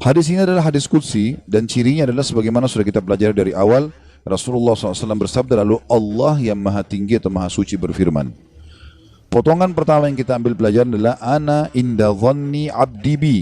Hadis ini adalah hadis qudsi dan cirinya adalah sebagaimana sudah kita pelajari dari awal. Rasulullah SAW bersabda, lalu Allah yang maha tinggi atau maha suci berfirman. Potongan pertama yang kita ambil pelajaran adalah ana inda dhanni abdi bi.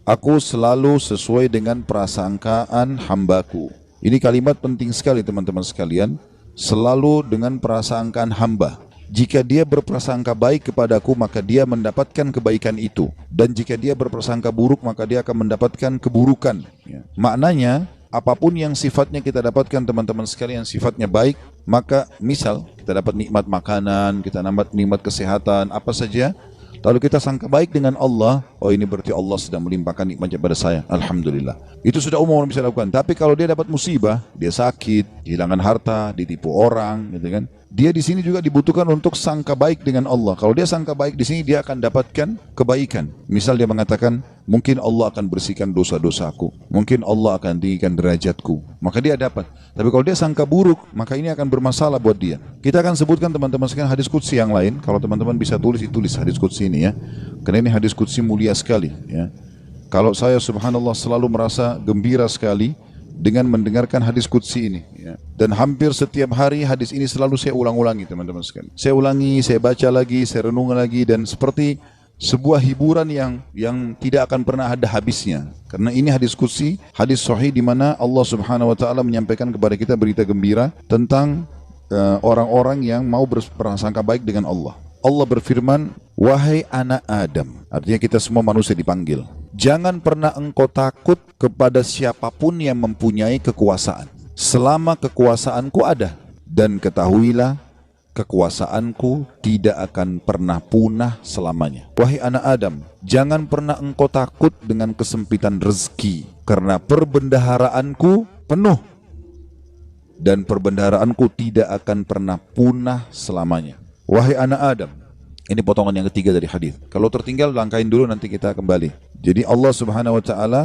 Aku selalu sesuai dengan prasangkaan hambaku. Ini kalimat penting sekali teman-teman sekalian. Selalu dengan prasangkaan hamba. Jika dia berprasangka baik kepadaku, maka dia mendapatkan kebaikan itu. Dan jika dia berprasangka buruk, maka dia akan mendapatkan keburukan. Maknanya, apapun yang sifatnya kita dapatkan teman-teman sekalian, sifatnya baik, maka misal kita dapat nikmat makanan, kita dapat nikmat kesehatan, apa saja, lalu kita sangka baik dengan Allah, oh ini berarti Allah sedang melimpahkan nikmatnya pada saya, alhamdulillah. Itu sudah umum orang bisa lakukan. Tapi kalau dia dapat musibah, dia sakit, kehilangan harta, ditipu orang, gitu kan? Dia di sini juga dibutuhkan untuk sangka baik dengan Allah. Kalau dia sangka baik di sini, dia akan dapatkan kebaikan. Misal dia mengatakan, mungkin Allah akan bersihkan dosa-dosaku, mungkin Allah akan tinggikan derajatku, maka dia dapat. Tapi kalau dia sangka buruk, maka ini akan bermasalah buat dia. Kita akan sebutkan teman-teman sekalian hadis qudsi yang lain. Kalau teman-teman bisa tulis, ditulis hadis qudsi ini ya. Karena ini hadis qudsi mulia sekali ya. Kalau saya subhanallah selalu merasa gembira sekali dengan mendengarkan hadis qudsi ini ya. Dan hampir setiap hari hadis ini selalu saya ulang-ulangi teman-teman sekalian. Saya ulangi, saya baca lagi, saya renung lagi, dan seperti sebuah hiburan yang tidak akan pernah ada habisnya. Karena ini hadis qudsi, hadis sahih di mana Allah Subhanahu wa taala menyampaikan kepada kita berita gembira tentang orang-orang yang mau berprasangka baik dengan Allah. Allah berfirman, wahai anak Adam, artinya kita semua manusia dipanggil. Jangan pernah engkau takut kepada siapapun yang mempunyai kekuasaan, selama kekuasaanku ada. Dan ketahuilah, kekuasaanku tidak akan pernah punah selamanya. Wahai anak Adam, jangan pernah engkau takut dengan kesempitan rezeki, karena perbendaharaanku penuh. Dan perbendaharaanku tidak akan pernah punah selamanya. Wahai anak Adam, ini potongan yang ketiga dari hadis. Kalau tertinggal langkahin dulu, nanti kita kembali. Jadi Allah Subhanahu wa taala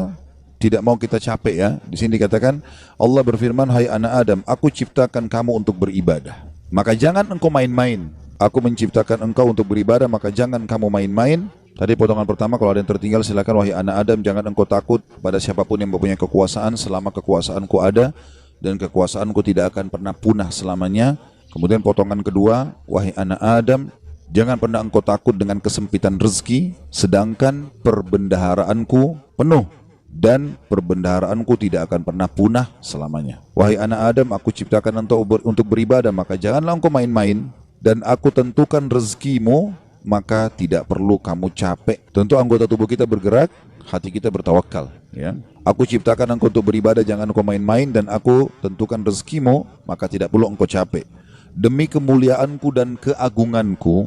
tidak mau kita capek ya. Di sini dikatakan Allah berfirman, hai anak Adam, aku ciptakan kamu untuk beribadah. Maka jangan engkau main-main. Aku menciptakan engkau untuk beribadah, maka jangan kamu main-main. Tadi potongan pertama, kalau ada yang tertinggal silakan. Wahai anak Adam, jangan engkau takut pada siapapun yang mempunyai kekuasaan selama kekuasaanku ada, dan kekuasaanku tidak akan pernah punah selamanya. Kemudian potongan kedua, wahai anak Adam, jangan pernah engkau takut dengan kesempitan rezeki, sedangkan perbendaharaanku penuh dan perbendaharaanku tidak akan pernah punah selamanya. Wahai anak Adam, aku ciptakan untuk beribadah, maka janganlah engkau main-main, dan aku tentukan rezekimu, maka tidak perlu kamu capek. Tentu anggota tubuh kita bergerak, hati kita bertawakal ya. Aku ciptakan engkau untuk beribadah, jangan engkau main-main, dan aku tentukan rezekimu, maka tidak perlu engkau capek. Demi kemuliaanku dan keagunganku,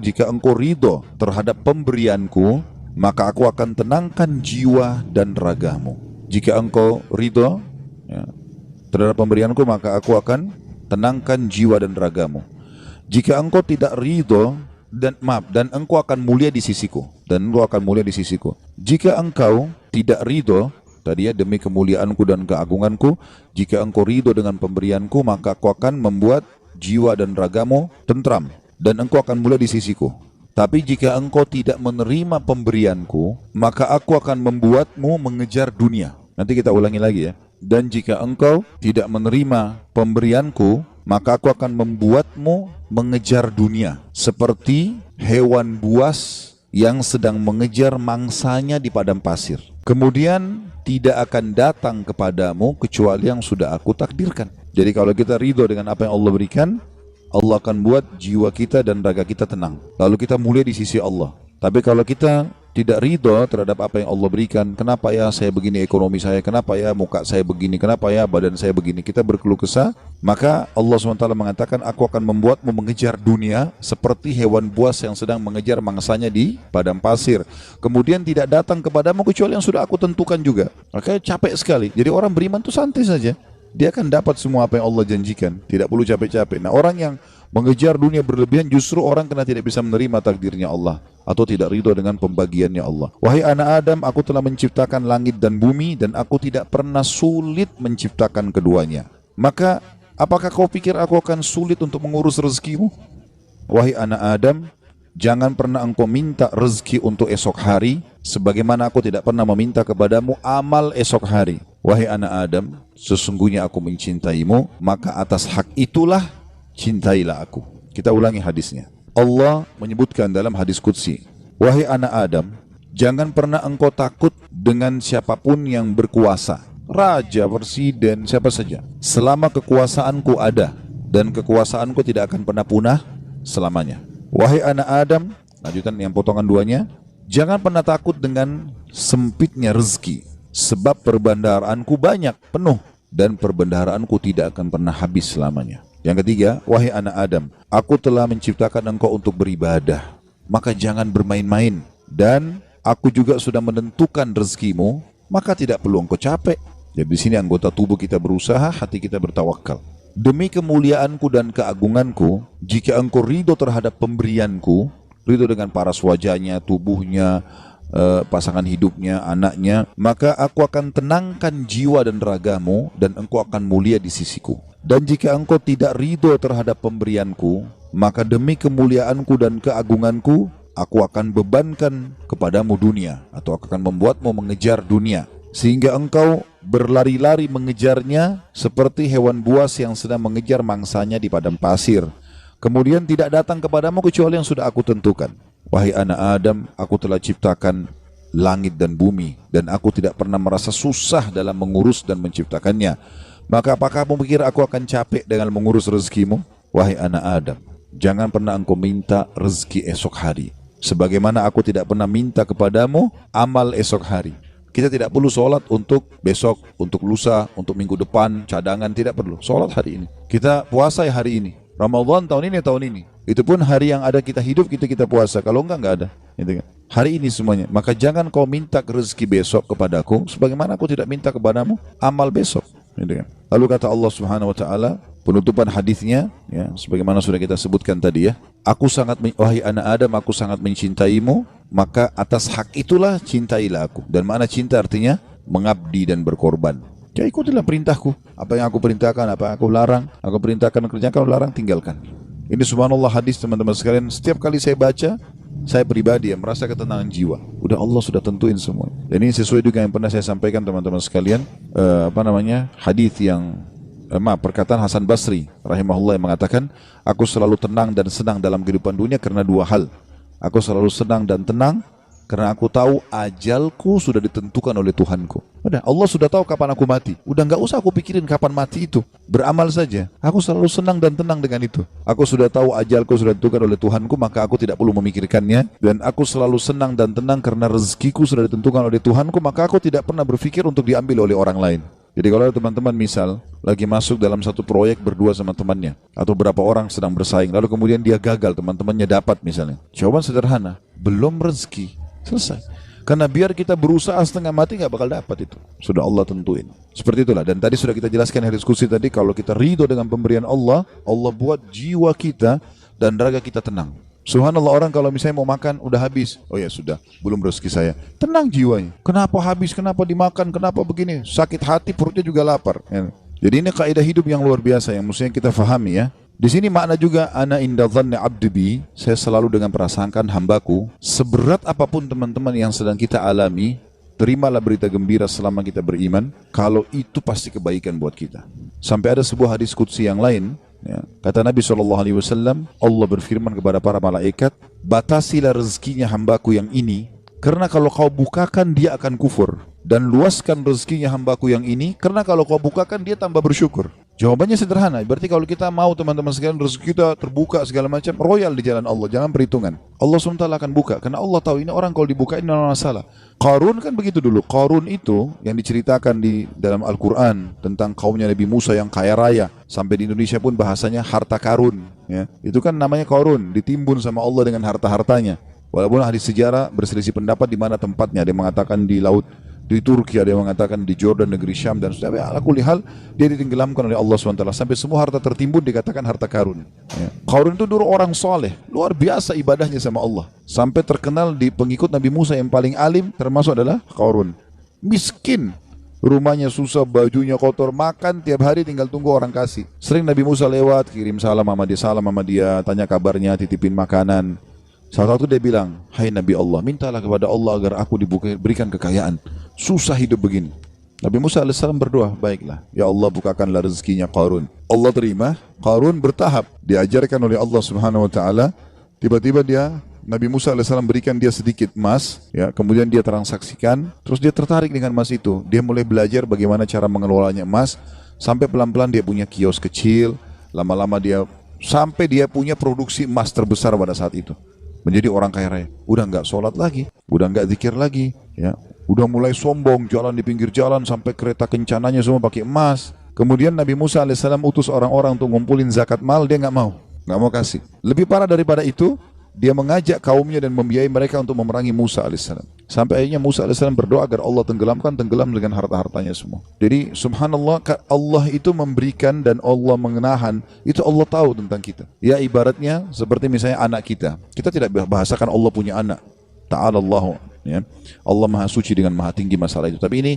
jika engkau ridho terhadap pemberianku, maka aku akan tenangkan jiwa dan ragamu. Jika engkau ridho ya, terhadap pemberianku, maka aku akan tenangkan jiwa dan ragamu. Jika engkau tidak ridho dan engkau akan mulia di sisiku, Jika engkau tidak ridho, tadi ya, demi kemuliaanku dan keagunganku, jika engkau ridho dengan pemberianku, maka aku akan membuat jiwa dan ragamu tentram, dan engkau akan mulia di sisiku. Tapi jika engkau tidak menerima pemberianku, maka aku akan membuatmu mengejar dunia. Nanti kita ulangi lagi ya. Dan jika engkau tidak menerima pemberianku, maka aku akan membuatmu mengejar dunia, seperti hewan buas yang sedang mengejar mangsanya di padang pasir. Kemudian tidak akan datang kepadamu kecuali yang sudah aku takdirkan. Jadi kalau kita ridho dengan apa yang Allah berikan, Allah akan buat jiwa kita dan raga kita tenang. Lalu kita mulia di sisi Allah. Tapi kalau kita tidak ridho terhadap apa yang Allah berikan, kenapa ya saya begini ekonomi saya, kenapa ya muka saya begini, kenapa ya badan saya begini, kita berkeluh kesah, maka Allah SWT mengatakan, aku akan membuatmu mengejar dunia seperti hewan buas yang sedang mengejar mangsanya di padang pasir. Kemudian tidak datang kepadamu kecuali yang sudah aku tentukan juga. Makanya capek sekali. Jadi orang beriman itu santai saja. Dia akan dapat semua apa yang Allah janjikan. Tidak perlu capek-capek. Nah, orang yang mengejar dunia berlebihan, justru orang kena tidak bisa menerima takdirnya Allah, atau tidak ridho dengan pembagiannya Allah. Wahai anak Adam, aku telah menciptakan langit dan bumi, dan aku tidak pernah sulit menciptakan keduanya. Maka apakah kau pikir aku akan sulit untuk mengurus rezekimu? Wahai anak Adam, jangan pernah engkau minta rezeki untuk esok hari, sebagaimana aku tidak pernah meminta kepadamu amal esok hari. Wahai anak Adam, sesungguhnya aku mencintaimu, maka atas hak itulah cintailah aku. Kita ulangi hadisnya. Allah menyebutkan dalam hadis qudsi, wahai anak Adam, jangan pernah engkau takut dengan siapapun yang berkuasa, raja, presiden, siapa saja, selama kekuasaanku ada, dan kekuasaanku tidak akan pernah punah selamanya. Wahai anak Adam, lanjutan yang potongan duanya, jangan pernah takut dengan sempitnya rezeki, sebab perbendaharaanku banyak, penuh, dan perbendaharaanku tidak akan pernah habis selamanya. Yang ketiga, wahai anak Adam, aku telah menciptakan engkau untuk beribadah, maka jangan bermain-main, dan aku juga sudah menentukan rezekimu, maka tidak perlu engkau capek. Jadi di sini anggota tubuh kita berusaha, hati kita bertawakal. Demi kemuliaanku dan keagunganku, jika engkau ridho terhadap pemberianku, ridho dengan paras wajahnya, tubuhnya, pasangan hidupnya, anaknya, maka aku akan tenangkan jiwa dan ragamu, dan engkau akan mulia di sisiku. Dan jika engkau tidak ridho terhadap pemberianku, maka demi kemuliaanku dan keagunganku, aku akan bebankan kepadamu dunia, atau akan membuatmu mengejar dunia, sehingga engkau berlari-lari mengejarnya seperti hewan buas yang sedang mengejar mangsanya di padang pasir. Kemudian tidak datang kepadamu kecuali yang sudah aku tentukan. Wahai anak Adam, aku telah ciptakan langit dan bumi, dan aku tidak pernah merasa susah dalam mengurus dan menciptakannya. Maka apakah kamu pikir aku akan capek dengan mengurus rezekimu? Wahai anak Adam, jangan pernah engkau minta rezeki esok hari, sebagaimana aku tidak pernah minta kepadamu amal esok hari. Kita tidak perlu sholat untuk besok, untuk lusa, untuk minggu depan, cadangan, tidak perlu. Sholat hari ini. Kita puasa hari ini. Ramadan tahun ini. Itu pun hari yang ada kita hidup, kita puasa. Kalau enggak ada. Gitu kan? Hari ini semuanya. Maka jangan kau minta rezeki besok kepadaku, sebagaimana aku tidak minta kepadamu amal besok. Gitu kan? Lalu kata Allah Subhanahu Wa Taala, penutupan hadisnya, ya, sebagaimana sudah kita sebutkan tadi ya. Wahai anak Adam, aku sangat mencintaimu, maka atas hak itulah cintailah aku. Dan mana cinta artinya? Mengabdi dan berkorban. Ya ikutilah perintahku. Apa yang aku perintahkan, apa yang aku larang, aku perintahkan kerjakan, larang tinggalkan. Ini subhanallah hadis teman-teman sekalian. Setiap kali saya baca, saya pribadi yang merasa ketenangan jiwa. Udah Allah sudah tentuin semua. Dan ini sesuai juga yang pernah saya sampaikan teman-teman sekalian. Hadis yang perkataan Hasan Basri rahimahullah yang mengatakan, aku selalu tenang dan senang dalam kehidupan dunia karena dua hal. Aku selalu senang dan tenang karena aku tahu ajalku sudah ditentukan oleh Tuhanku. Udah, Allah sudah tahu kapan aku mati. Udah nggak usah aku pikirin kapan mati itu. Beramal saja. Aku selalu senang dan tenang dengan itu. Aku sudah tahu ajalku sudah ditentukan oleh Tuhanku, maka aku tidak perlu memikirkannya. Dan aku selalu senang dan tenang karena rezekiku sudah ditentukan oleh Tuhanku, maka aku tidak pernah berpikir untuk diambil oleh orang lain. Jadi kalau teman-teman misal lagi masuk dalam satu proyek berdua sama temannya, atau berapa orang sedang bersaing, lalu kemudian dia gagal, teman-temannya dapat misalnya. Jawaban sederhana, belum rezeki, selesai. Karena biar kita berusaha setengah mati nggak bakal dapat itu. Sudah Allah tentuin. Seperti itulah. Dan tadi sudah kita jelaskan di diskusi tadi, kalau kita ridho dengan pemberian Allah, Allah buat jiwa kita dan raga kita tenang. Subhanallah, orang kalau misalnya mau makan udah habis, oh ya sudah, belum rezeki saya, tenang jiwanya. Kenapa habis, kenapa dimakan, kenapa begini, sakit hati, perutnya juga lapar. Jadi ini kaidah hidup yang luar biasa yang mestinya kita fahami ya. Di sini makna juga ana inda dhanni abdi bi, saya selalu dengan prasangkaan hambaku. Seberat apapun teman-teman yang sedang kita alami, terimalah berita gembira selama kita beriman, kalau itu pasti kebaikan buat kita. Sampai ada sebuah hadis qudsi yang lain. Ya. Kata Nabi SAW, Allah berfirman kepada para malaikat, batasilah rezekinya hambaku yang ini, karena kalau kau bukakan dia akan kufur. Dan luaskan rezekinya hambaku yang ini, karena kalau kau bukakan dia tambah bersyukur. Jawabannya sederhana, berarti kalau kita mau teman-teman sekalian rezeki kita terbuka segala macam, royal di jalan Allah, jangan perhitungan. Allah SWT akan buka, karena Allah tahu ini orang kalau dibukain tidak masalah. Qarun kan begitu dulu. Qarun itu yang diceritakan di dalam Al-Quran tentang kaumnya Nabi Musa yang kaya raya. Sampai di Indonesia pun bahasanya harta karun. Ya. Itu kan namanya Qarun, ditimbun sama Allah dengan harta-hartanya. Walaupun hadis sejarah berselisih pendapat di mana tempatnya. Ada yang mengatakan di laut, di Turki, ada yang mengatakan di Jordan, negeri Syam, dan sudah ala kulli hal dia ditenggelamkan oleh Allah SWT sampai semua harta tertimbun dikatakan harta karun. Ya. Qarun itu dulu orang soleh, luar biasa ibadahnya sama Allah, sampai terkenal di pengikut Nabi Musa yang paling alim termasuk adalah Qarun. Miskin, rumahnya susah, bajunya kotor, makan tiap hari tinggal tunggu orang kasih. Sering Nabi Musa lewat, kirim salam sama dia, tanya kabarnya, titipin makanan. Salah satu dia bilang, hai Nabi Allah, mintalah kepada Allah agar aku diberikan kekayaan. Susah hidup begini. Nabi Musa alaihissalam berdoa, baiklah, ya Allah bukakanlah rezekinya Qarun. Allah terima, Qarun bertahap, diajarkan oleh Allah Subhanahu Wa Taala. Tiba-tiba Nabi Musa alaihissalam berikan dia sedikit emas, ya, kemudian dia transaksikan, terus dia tertarik dengan emas itu. Dia mulai belajar bagaimana cara mengelolanya emas, sampai pelan-pelan dia punya kios kecil, lama-lama sampai dia punya produksi emas terbesar pada saat itu. Menjadi orang kaya raya. Udah nggak sholat lagi, udah nggak zikir lagi, ya. Udah mulai sombong, jalan di pinggir jalan sampai kereta kencananya semua pakai emas. Kemudian Nabi Musa alaihissalam utus orang-orang untuk ngumpulin zakat mal, dia nggak mau kasih. Lebih parah daripada itu, dia mengajak kaumnya dan membiayai mereka untuk memerangi Musa alaihissalam. Sampai akhirnya Musa alaihissalam berdoa agar Allah tenggelam dengan harta-hartanya semua. Jadi subhanallah, Allah itu memberikan dan Allah mengenahan, itu Allah tahu tentang kita. Ya ibaratnya seperti misalnya anak kita. Kita tidak bahasakan Allah punya anak. Ta'ala Allah, ya. Allah maha suci dengan maha tinggi masalah itu. Tapi ini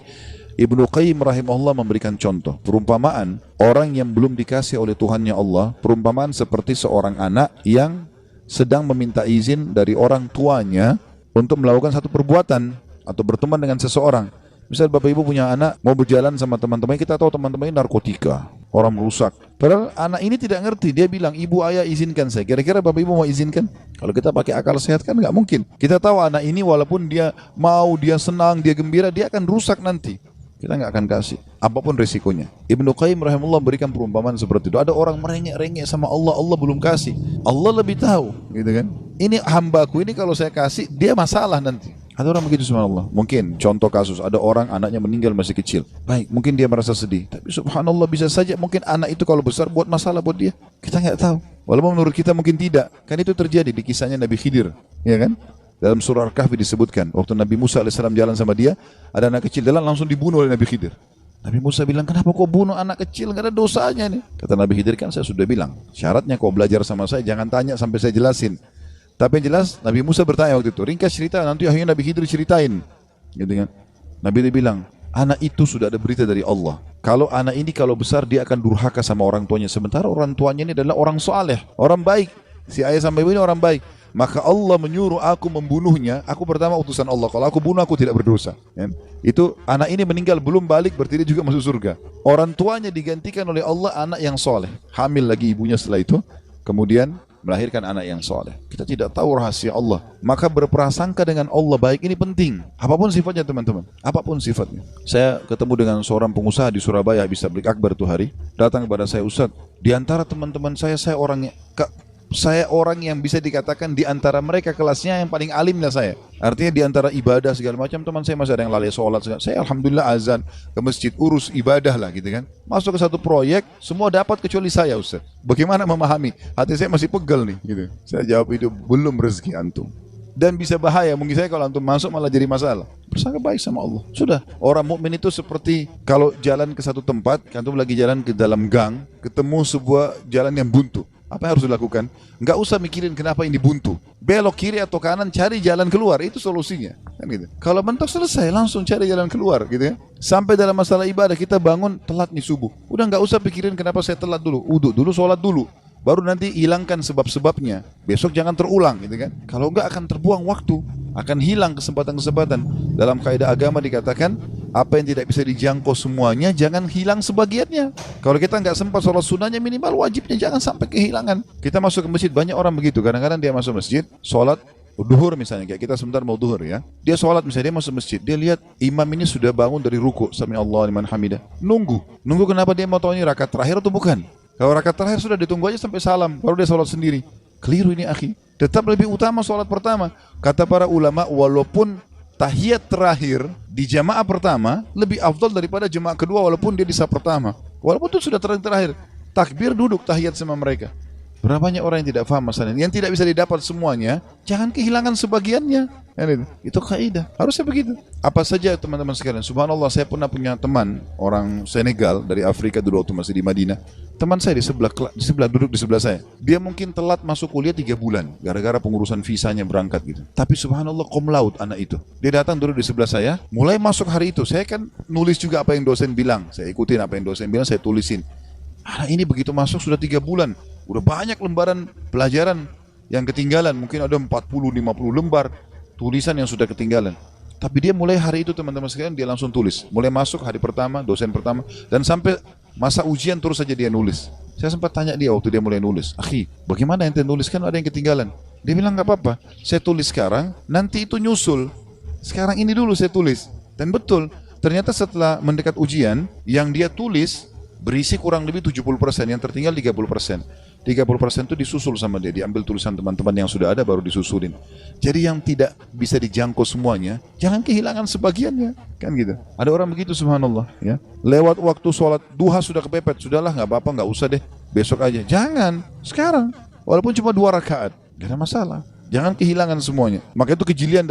Ibnu Qayyim rahimahullah memberikan contoh. Perumpamaan orang yang belum dikasih oleh Tuhannya Allah, perumpamaan seperti seorang anak yang sedang meminta izin dari orang tuanya untuk melakukan satu perbuatan atau berteman dengan seseorang. Misal Bapak Ibu punya anak, mau berjalan sama teman-teman, kita tahu teman-teman ini narkotika, orang merusak. Padahal anak ini tidak ngerti, dia bilang, ibu ayah izinkan saya. Kira-kira Bapak Ibu mau izinkan? Kalau kita pakai akal sehat kan nggak mungkin. Kita tahu anak ini walaupun dia mau, dia senang, dia gembira, dia akan rusak nanti. Kita nggak akan kasih, apapun risikonya. Ibnu Qayyim rahimahullah berikan perumpamaan seperti itu. Ada orang merengek-rengek sama Allah, Allah belum kasih. Allah lebih tahu, gitu kan? Ini hambaku ini kalau saya kasih, dia masalah nanti. Ada orang begitu subhanallah. Mungkin contoh kasus, ada orang anaknya meninggal masih kecil. Baik, mungkin dia merasa sedih. Tapi subhanallah bisa saja mungkin anak itu kalau besar buat masalah buat dia. Kita nggak tahu. Walaupun menurut kita mungkin tidak. Kan itu terjadi di kisahnya Nabi Khidir, ya kan? Dalam surah Al-Kahfi disebutkan, waktu Nabi Musa alaihissalam jalan sama dia, ada anak kecil jalan langsung dibunuh oleh Nabi Khidir. Nabi Musa bilang, kenapa kau bunuh anak kecil? Nggak ada dosanya nih. Kata Nabi Khidir, kan saya sudah bilang, syaratnya kau belajar sama saya, jangan tanya sampai saya jelasin. Tapi yang jelas, Nabi Musa bertanya waktu itu, ringkas cerita, nanti akhirnya Nabi Khidir ceritain. Gitu kan? Nabi dia bilang, anak itu sudah ada berita dari Allah. Kalau anak ini kalau besar, dia akan durhaka sama orang tuanya. Sementara orang tuanya ini adalah orang soleh, orang baik. Si ayah sama ibu ini orang baik. Maka Allah menyuruh aku membunuhnya. Aku pertama utusan Allah. Kalau aku bunuh, aku tidak berdosa. Ya. Itu anak ini meninggal belum balik, berarti dia juga masuk surga. Orang tuanya digantikan oleh Allah anak yang soleh. Hamil lagi ibunya setelah itu. Kemudian melahirkan anak yang soleh. Kita tidak tahu rahasia Allah. Maka berprasangka dengan Allah baik ini penting. Apapun sifatnya teman-teman. Apapun sifatnya. Saya ketemu dengan seorang pengusaha di Surabaya, habis tabligh akbar tuh hari. Datang kepada saya, Ustaz, di antara teman-teman saya orang yang bisa dikatakan di antara mereka kelasnya yang paling alimnya saya. Artinya di antara ibadah segala macam, teman saya masih ada yang lalai sholat segala. Saya alhamdulillah azan ke masjid, urus ibadah lah gitu kan. Masuk ke satu proyek, semua dapat kecuali saya Ustaz. Bagaimana memahami? Hati saya masih pegel nih gitu. Saya jawab, itu belum rezeki antum. Dan bisa bahaya, mungkin saya kalau antum masuk malah jadi masalah. Bersangka baik sama Allah. Sudah, orang mukmin itu seperti kalau jalan ke satu tempat, antum lagi jalan ke dalam gang, ketemu sebuah jalan yang buntu. Apa yang harus dilakukan? Enggak usah mikirin kenapa ini buntu. Belok kiri atau kanan, cari jalan keluar, itu solusinya. Kan gitu. Kalau mentok selesai, langsung cari jalan keluar gitu ya. Sampai dalam masalah ibadah, kita bangun telat nih subuh. Udah enggak usah pikirin kenapa saya telat dulu. Uduk dulu, sholat dulu. Baru nanti hilangkan sebab-sebabnya. Besok jangan terulang gitu kan. Kalau enggak akan terbuang waktu, akan hilang kesempatan-kesempatan. Dalam kaidah agama dikatakan, apa yang tidak bisa dijangkau semuanya, jangan hilang sebagiannya. Kalau kita nggak sempat sholat sunnahnya, minimal wajibnya jangan sampai kehilangan. Kita masuk ke masjid, banyak orang begitu. Kadang-kadang dia masuk masjid, sholat duhur misalnya, kayak kita sebentar mau duhur ya. Dia sholat misalnya, dia masuk masjid, dia lihat imam ini sudah bangun dari ruku, sami Allah liman hamidah. Nunggu kenapa dia mau tahu ini rakaat terakhir atau bukan? Kalau rakaat terakhir sudah ditunggu aja sampai salam, baru dia sholat sendiri. Keliru ini akhi. Tetap lebih utama sholat pertama. Kata para ulama, walaupun tahiyat terakhir di jamaah pertama lebih afdal daripada jamaah kedua walaupun dia di saf pertama. Walaupun itu sudah terakhir. Takbir duduk tahiyat sama mereka. Berapa banyak orang yang tidak paham masalah ini. Yang tidak bisa didapat semuanya, jangan kehilangan sebagiannya. Itu kaidah. Harusnya begitu. Apa saja teman-teman sekalian. Subhanallah, saya pernah punya teman orang Senegal dari Afrika dulu waktu masih di Madinah. Teman saya di sebelah duduk di sebelah saya. Dia mungkin telat masuk kuliah 3 bulan gara-gara pengurusan visanya berangkat gitu. Tapi subhanallah cum laude anak itu. Dia datang duduk di sebelah saya. Mulai masuk hari itu, saya kan nulis juga apa yang dosen bilang. Saya ikutin apa yang dosen bilang, saya tulisin. Anak ini begitu masuk sudah 3 bulan. Udah banyak lembaran pelajaran yang ketinggalan, mungkin ada 40-50 lembar tulisan yang sudah ketinggalan. Tapi dia mulai hari itu teman-teman sekalian, dia langsung tulis. Mulai masuk hari pertama, dosen pertama, dan sampai masa ujian terus saja dia nulis. Saya sempat tanya dia waktu dia mulai nulis, "Akhi, bagaimana ente nulis, kan ada yang ketinggalan?" Dia bilang, "Gak apa-apa, saya tulis sekarang, nanti itu nyusul. Sekarang ini dulu saya tulis." Dan betul, ternyata setelah mendekat ujian, yang dia tulis berisi kurang lebih 70%, yang tertinggal 30%. 30% itu disusul sama dia, diambil tulisan teman-teman yang sudah ada baru disusulin. Jadi yang tidak bisa dijangkau semuanya, jangan kehilangan sebagiannya, kan gitu. Ada orang begitu, subhanallah, ya. Lewat waktu sholat duha sudah kepepet, sudahlah nggak apa-apa, nggak usah deh, besok aja. Jangan, sekarang, walaupun cuma 2 rakaat, gak ada masalah. Jangan kehilangan semuanya. Maka itu kejelian